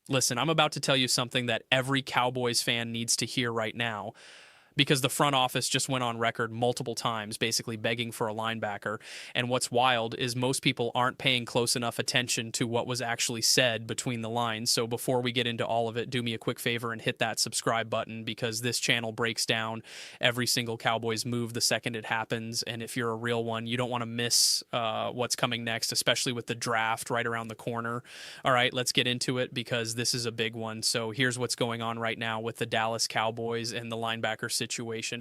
Listen, I'm about to tell you something that every Cowboys fan needs to hear right now, because the front office just went on record multiple times basically begging for a linebacker. And what's wild is most people aren't paying close enough attention to what was actually said between the lines. So before we get into all of it, do me a quick favor and hit that subscribe button, because this channel breaks down every single Cowboys move the second it happens. And if you're a real one, you don't want to miss what's coming next, especially with the draft right around the corner. All right, let's get into it, because this is a big one. So here's what's going on right now with the Dallas Cowboys and the linebacker situation.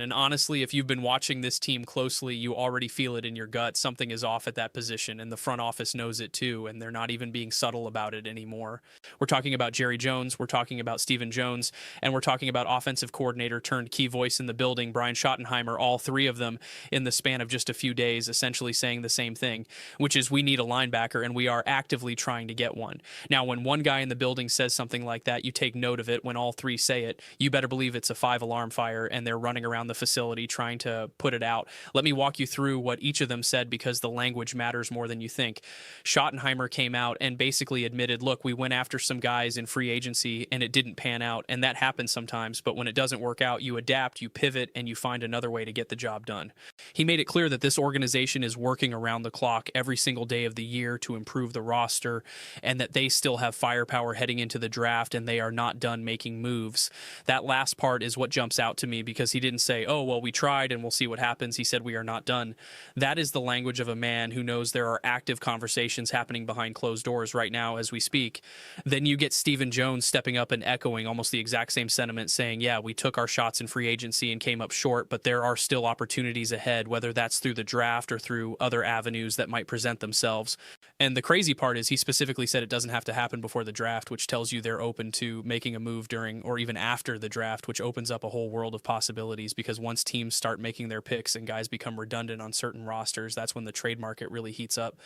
And honestly, if you've been watching this team closely, you already feel it in your gut. Something is off at that position, and the front office knows it too, and they're not even being subtle about it anymore. We're talking about Jerry Jones, we're talking about Stephen Jones, and we're talking about offensive coordinator turned key voice in the building, Brian Schottenheimer, all three of them in the span of just a few days, essentially saying the same thing, which is we need a linebacker, and we are actively trying to get one. Now, when one guy in the building says something like that, you take note of it. When all three say it, you better believe it's a 5-alarm fire, and they're running around the facility trying to put it out. Let me walk you through what each of them said, because the language matters more than you think. Schottenheimer came out and basically admitted, look, we went after some guys in free agency and it didn't pan out, and that happens sometimes, but when it doesn't work out, you adapt, you pivot, and you find another way to get the job done. He made it clear that this organization is working around the clock every single day of the year to improve the roster, and that they still have firepower heading into the draft, and they are not done making moves. That last part is what jumps out to me, because he didn't say, oh, well, we tried and we'll see what happens. He said, we are not done. That is the language of a man who knows there are active conversations happening behind closed doors right now as we speak. Then you get Stephen Jones stepping up and echoing almost the exact same sentiment, saying, yeah, we took our shots in free agency and came up short, but there are still opportunities ahead, whether that's through the draft or through other avenues that might present themselves. And the crazy part is he specifically said it doesn't have to happen before the draft, which tells you they're open to making a move during or even after the draft, which opens up a whole world of possibilities, because once teams start making their picks and guys become redundant on certain rosters, that's when the trade market really heats up.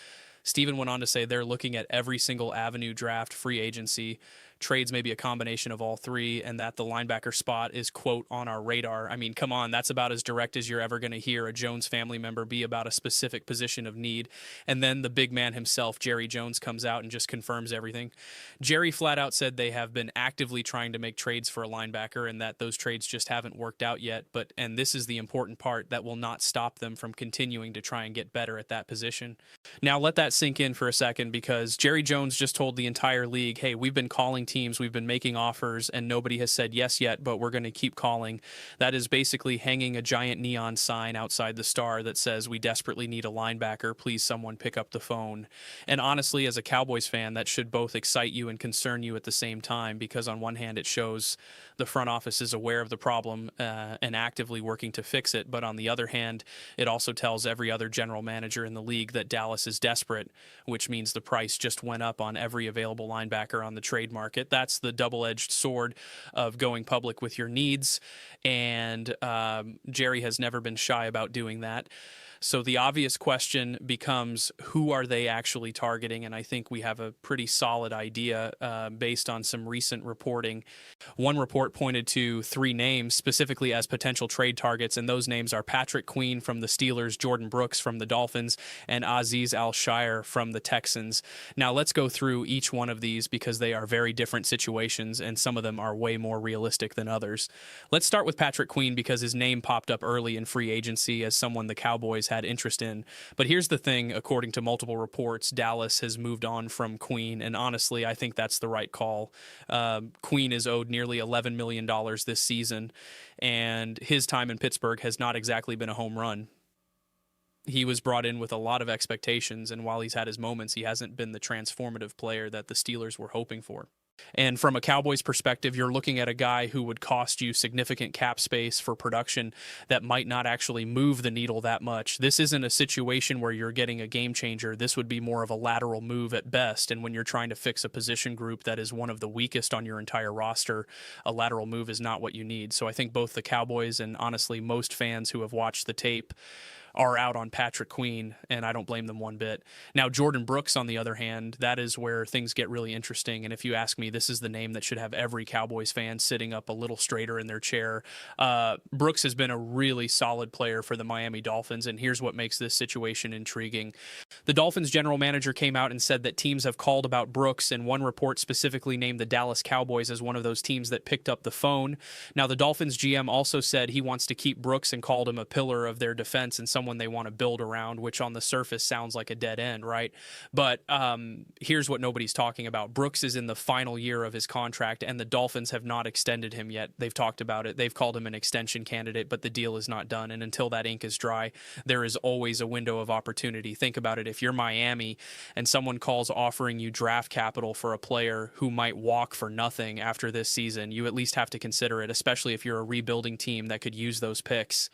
Stephen went on to say they're looking at every single avenue: draft, free agency, trades, maybe a combination of all three, and that the linebacker spot is, quote, on our radar. I mean, come on, that's about as direct as you're ever going to hear a Jones family member be about a specific position of need. And then the big man himself, Jerry Jones, comes out and just confirms everything. Jerry flat out said they have been actively trying to make trades for a linebacker, and that those trades just haven't worked out yet. But, and this is the important part, that will not stop them from continuing to try and get better at that position. Now, let that sink in for a second, because Jerry Jones just told the entire league, hey, we've been calling teams, we've been making offers, and nobody has said yes yet, but we're going to keep calling. That is basically hanging a giant neon sign outside the Star that says, we desperately need a linebacker, please someone pick up the phone. And honestly, as a Cowboys fan, that should both excite you and concern you at the same time, because on one hand, it shows the front office is aware of the problem and actively working to fix it, but on the other hand, it also tells every other general manager in the league that Dallas is desperate, which means the price just went up on every available linebacker on the trade market. That's the double-edged sword of going public with your needs, and Jerry has never been shy about doing that. So the obvious question becomes, who are they actually targeting? And I think we have a pretty solid idea based on some recent reporting. One report pointed to 3 names specifically as potential trade targets, and those names are Patrick Queen from the Steelers, Jordan Brooks from the Dolphins, and Azeez Al-Shaair from the Texans. Now let's go through each one of these, because they are very different situations, and some of them are way more realistic than others. Let's start with Patrick Queen, because his name popped up early in free agency as someone the Cowboys had interest in. But here's the thing, according to multiple reports, Dallas has moved on from Queen, and honestly, I think that's the right call. Queen is owed nearly $11 million this season, and his time in Pittsburgh has not exactly been a home run. He was brought in with a lot of expectations, and while he's had his moments, he hasn't been the transformative player that the Steelers were hoping for. And from a Cowboys perspective, you're looking at a guy who would cost you significant cap space for production that might not actually move the needle that much. This isn't a situation where you're getting a game changer. This would be more of a lateral move at best. And when you're trying to fix a position group that is one of the weakest on your entire roster, a lateral move is not what you need. So I think both the Cowboys and honestly most fans who have watched the tape are out on Patrick Queen, and I don't blame them one bit. Now, Jordan Brooks, on the other hand, that is where things get really interesting. And if you ask me, this is the name that should have every Cowboys fan sitting up a little straighter in their chair. Brooks has been a really solid player for the Miami Dolphins, and here's what makes this situation intriguing. The Dolphins general manager came out and said that teams have called about Brooks, and one report specifically named the Dallas Cowboys as one of those teams that picked up the phone. Now, the Dolphins GM also said he wants to keep Brooks and called him a pillar of their defense and someone they want to build around, which on the surface sounds like a dead end, right? But here's what nobody's talking about. Brooks is in the final year of his contract, and the Dolphins have not extended him yet. They've talked about it. They've called him an extension candidate, but the deal is not done. And until that ink is dry, there is always a window of opportunity. Think about it. If you're Miami and someone calls offering you draft capital for a player who might walk for nothing after this season, you at least have to consider it, especially if you're a rebuilding team that could use those picks.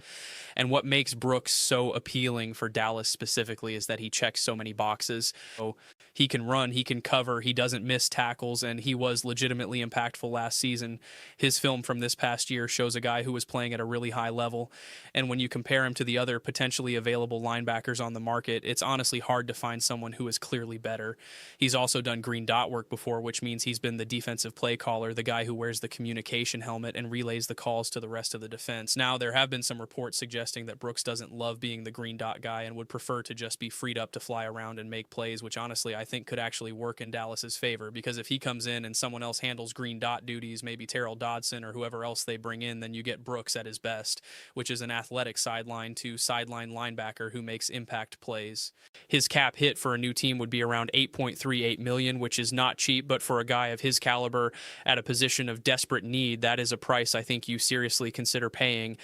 And what makes Brooks so appealing for Dallas specifically is that he checks so many boxes. So he can run, he can cover, he doesn't miss tackles, and he was legitimately impactful last season. His film from this past year shows a guy who was playing at a really high level. And when you compare him to the other potentially available linebackers on the market, it's honestly hard to find someone who is clearly better. He's also done green dot work before, which means he's been the defensive play caller, the guy who wears the communication helmet and relays the calls to the rest of the defense. Now, there have been some reports suggesting that Brooks doesn't love being the green dot guy and would prefer to just be freed up to fly around and make plays, which honestly I think could actually work in Dallas's favor, because if he comes in and someone else handles green dot duties, maybe Terrell Dodson or whoever else they bring in, then you get Brooks at his best, which is an athletic sideline to sideline linebacker who makes impact plays. His cap hit for a new team would be around $8.38 million, which is not cheap, but for a guy of his caliber at a position of desperate need, that is a price I think you seriously consider paying.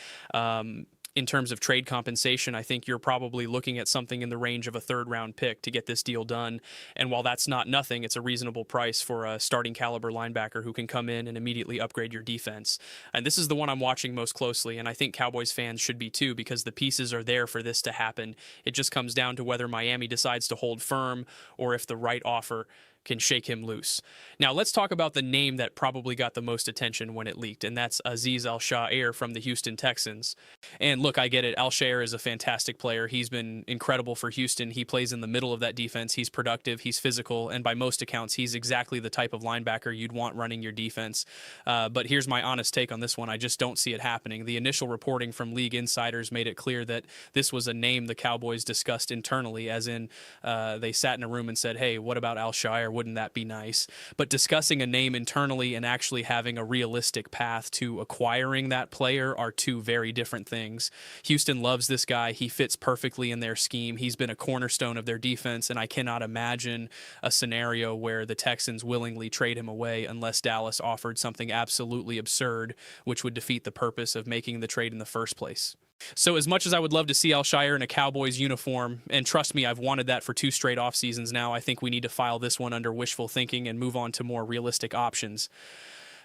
In terms of trade compensation, I think you're probably looking at something in the range of a third-round pick to get this deal done. And while that's not nothing, it's a reasonable price for a starting caliber linebacker who can come in and immediately upgrade your defense. And this is the one I'm watching most closely, and I think Cowboys fans should be too, because the pieces are there for this to happen. It just comes down to whether Miami decides to hold firm or if the right offer can shake him loose. Now, let's talk about the name that probably got the most attention when it leaked, and that's Azeez Al-Shaair from the Houston Texans. And look, I get it. Al-Shaair is a fantastic player. He's been incredible for Houston. He plays in the middle of that defense. He's productive. He's physical. And by most accounts, he's exactly the type of linebacker you'd want running your defense. But here's my honest take on this one. I just don't see it happening. The initial reporting from league insiders made it clear that this was a name the Cowboys discussed internally, as in they sat in a room and said, hey, what about Al-Shaair? Wouldn't that be nice? But discussing a name internally and actually having a realistic path to acquiring that player are two very different things. Houston loves this guy. He fits perfectly in their scheme. He's been a cornerstone of their defense, and I cannot imagine a scenario where the Texans willingly trade him away unless Dallas offered something absolutely absurd, which would defeat the purpose of making the trade in the first place. So as much as I would love to see Al-Shaair in a Cowboys uniform, and trust me, I've wanted that for 2 straight off seasons now, I think we need to file this one under wishful thinking and move on to more realistic options.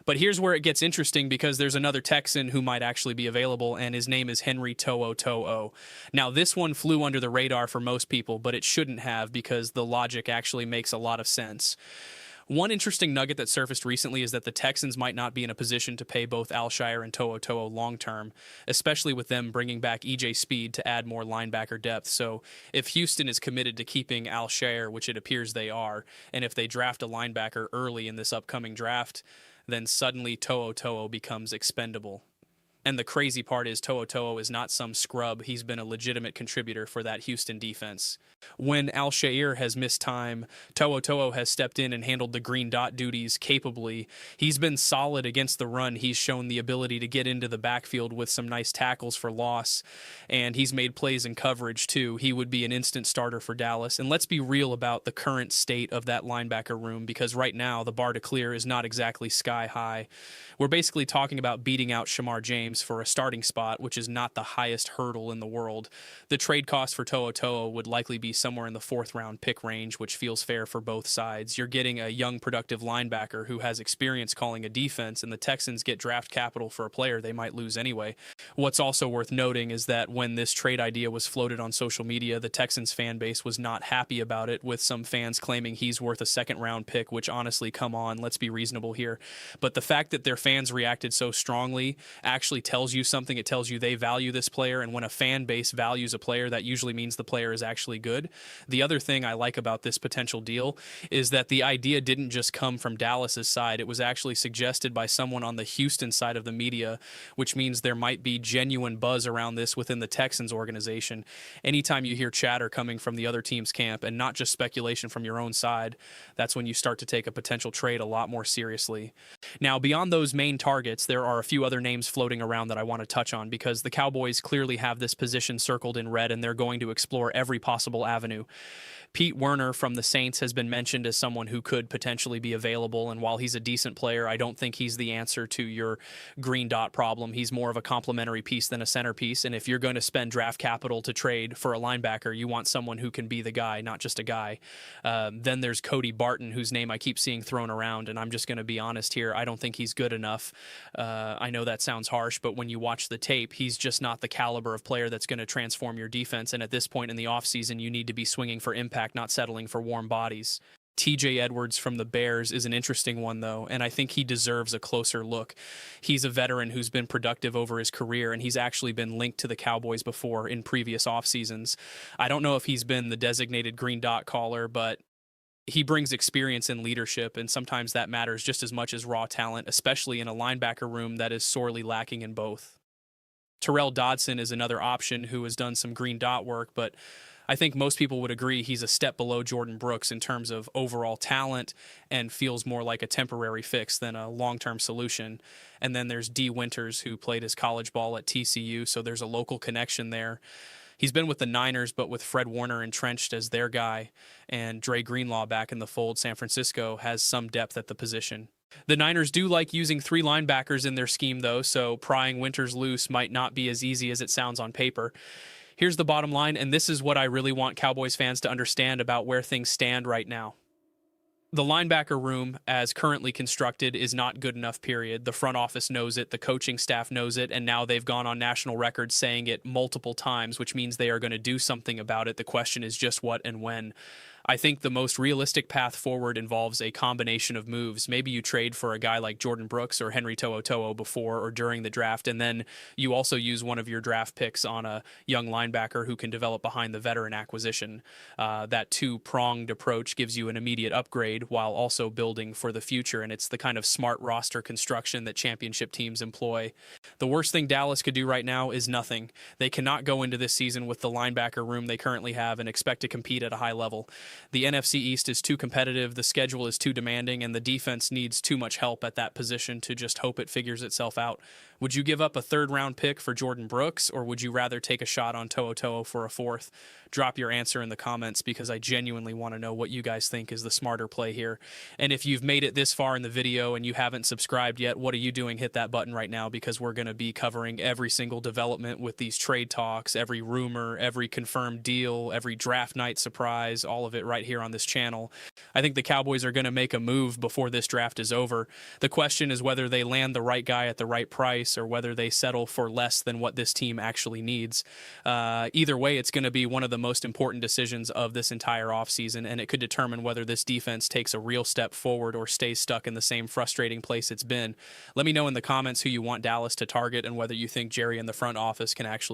But here's where it gets interesting, because there's another Texan who might actually be available, and his name is Henry To'oTo'o. Now, this one flew under the radar for most people, but it shouldn't have, because the logic actually makes a lot of sense. One interesting nugget that surfaced recently is that the Texans might not be in a position to pay both Al-Shaair and To'oTo'o long-term, especially with them bringing back E.J. Speed to add more linebacker depth. So if Houston is committed to keeping Al-Shaair, which it appears they are, and if they draft a linebacker early in this upcoming draft, then suddenly To'oTo'o becomes expendable. And the crazy part is To'oTo'o is not some scrub. He's been a legitimate contributor for that Houston defense. When Al-Shaair has missed time, To'oTo'o has stepped in and handled the green dot duties capably. He's been solid against the run. He's shown the ability to get into the backfield with some nice tackles for loss, and he's made plays in coverage too. He would be an instant starter for Dallas. And let's be real about the current state of that linebacker room, because right now the bar to clear is not exactly sky high. We're basically talking about beating out Shamar James for a starting spot, which is not the highest hurdle in the world. The trade cost for To'oTo'o would likely be somewhere in the 4th round pick range, which feels fair for both sides. You're getting a young, productive linebacker who has experience calling a defense, and the Texans get draft capital for a player they might lose anyway. What's also worth noting is that when this trade idea was floated on social media, the Texans fan base was not happy about it, with some fans claiming he's worth a 2nd round pick, which honestly, come on, let's be reasonable here. But the fact that their fans reacted so strongly actually actually tells you something. It tells you they value this player, and when a fan base values a player, that usually means the player is actually good. The other thing I like about this potential deal is that the idea didn't just come from Dallas's side. It was actually suggested by someone on the Houston side of the media, which means there might be genuine buzz around this within the Texans organization. Anytime you hear chatter coming from the other team's camp and not just speculation from your own side, that's when you start to take a potential trade a lot more seriously. Now, beyond those main targets, there are a few other names floating around that I want to touch on because the Cowboys clearly have this position circled in red and they're going to explore every possible avenue. Pete Werner from the Saints has been mentioned as someone who could potentially be available, and while he's a decent player, I don't think he's the answer to your green dot problem. He's more of a complementary piece than a centerpiece, and if you're going to spend draft capital to trade for a linebacker, you want someone who can be the guy, not just a guy. Then there's Cody Barton, whose name I keep seeing thrown around, and I'm just going to be honest here. I don't think he's good enough. I know that sounds harsh, but when you watch the tape, he's just not the caliber of player that's going to transform your defense, and at this point in the offseason, you need to be swinging for impact, not settling for warm bodies. TJ Edwards from the Bears is an interesting one, though, and I think he deserves a closer look. He's a veteran who's been productive over his career, and he's actually been linked to the Cowboys before in previous off seasons. I don't know if he's been the designated green dot caller, but he brings experience and leadership, and sometimes that matters just as much as raw talent, especially in a linebacker room that is sorely lacking in both. Terrell Dodson is another option who has done some green dot work, but I think most people would agree he's a step below Jordan Brooks in terms of overall talent and feels more like a temporary fix than a long-term solution. And then there's D. Winters, who played his college ball at TCU, so there's a local connection there. He's been with the Niners, but with Fred Warner entrenched as their guy and Dre Greenlaw back in the fold, San Francisco has some depth at the position. The Niners do like using 3 linebackers in their scheme, though, so prying Winters loose might not be as easy as it sounds on paper. Here's the bottom line, and this is what I really want Cowboys fans to understand about where things stand right now. The linebacker room, as currently constructed, is not good enough, period. The front office knows it, the coaching staff knows it, and now they've gone on national record saying it multiple times, which means they are going to do something about it. The question is just what and when. I think the most realistic path forward involves a combination of moves. Maybe you trade for a guy like Jordan Brooks or Henry To'oTo'o before or during the draft, and then you also use one of your draft picks on a young linebacker who can develop behind the veteran acquisition. That two-pronged approach gives you an immediate upgrade while also building for the future, and it's the kind of smart roster construction that championship teams employ. The worst thing Dallas could do right now is nothing. They cannot go into this season with the linebacker room they currently have and expect to compete at a high level. The NFC East is too competitive, the schedule is too demanding, and the defense needs too much help at that position to just hope it figures itself out. Would you give up a 3rd-round pick for Jordan Brooks, or would you rather take a shot on To'oTo'o for a 4th? Drop your answer in the comments because I genuinely want to know what you guys think is the smarter play here. And if you've made it this far in the video and you haven't subscribed yet, what are you doing? Hit that button right now because we're going to be covering every single development with these trade talks, every rumor, every confirmed deal, every draft night surprise, all of it right here on this channel. I think the Cowboys are going to make a move before this draft is over. The question is whether they land the right guy at the right price or whether they settle for less than what this team actually needs. Either way, it's going to be one of the most important decisions of this entire offseason, and it could determine whether this defense takes a real step forward or stays stuck in the same frustrating place it's been. Let me know in the comments who you want Dallas to target and whether you think Jerry and the front office can actually